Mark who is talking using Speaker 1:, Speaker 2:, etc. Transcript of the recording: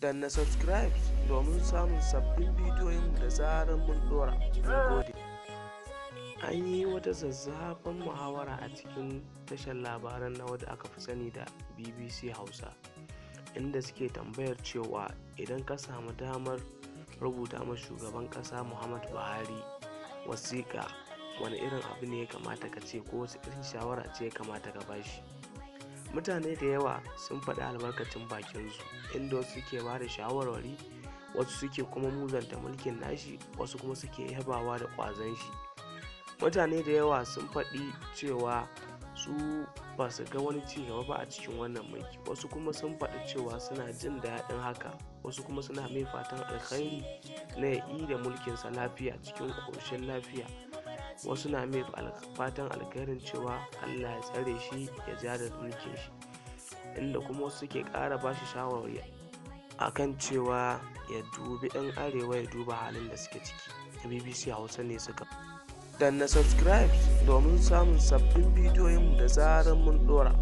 Speaker 1: Danna subscribe domin samun sabbin bidiyoyinmu da zarar mun ɗora. Mun gode. An yi wata zazzafan muhawara a cikin tashar labaran na wadda aka fi sani da BBC Hausa, inda suke tambayar cewa idan ka samu damar rubuta ma shugaban ƙasa Muhammadu Buhari wasiƙa, wani irin abu ne ya kamata ka ce ko wasu irin shawara ce ya kamata ka bashi. Mutane da yawa sun faɗi albarkacin bakinsu, inda wasu suke ba da shawarwari, wasu suke kuma muzanta mulkin nashi, wasu kuma suke yabawa da ƙwazon shi. Mutane da yawa sun faɗi cewa su ba su ga wani ci gaba ba a cikin wannan mulki, wasu kuma sun faɗi cewa suna jin daɗin haka, wasu kuma suna mai fatan alkhairi na ya yi da mulkinsa lafiya cikin ƙoshin lafiya, wasu na mai fatan alkhairin cewa Allah ya tsare shi ya ja da mulkin shi, inda kuma wasu suke ƙara ba shi shawarwari akan cewa ya dubi 'yan arewa, ya duba halin da suke ciki. BBC Hausa ne suka danna subscribe domin samun sabbin bidiyoyinmu da zarar mun ɗora.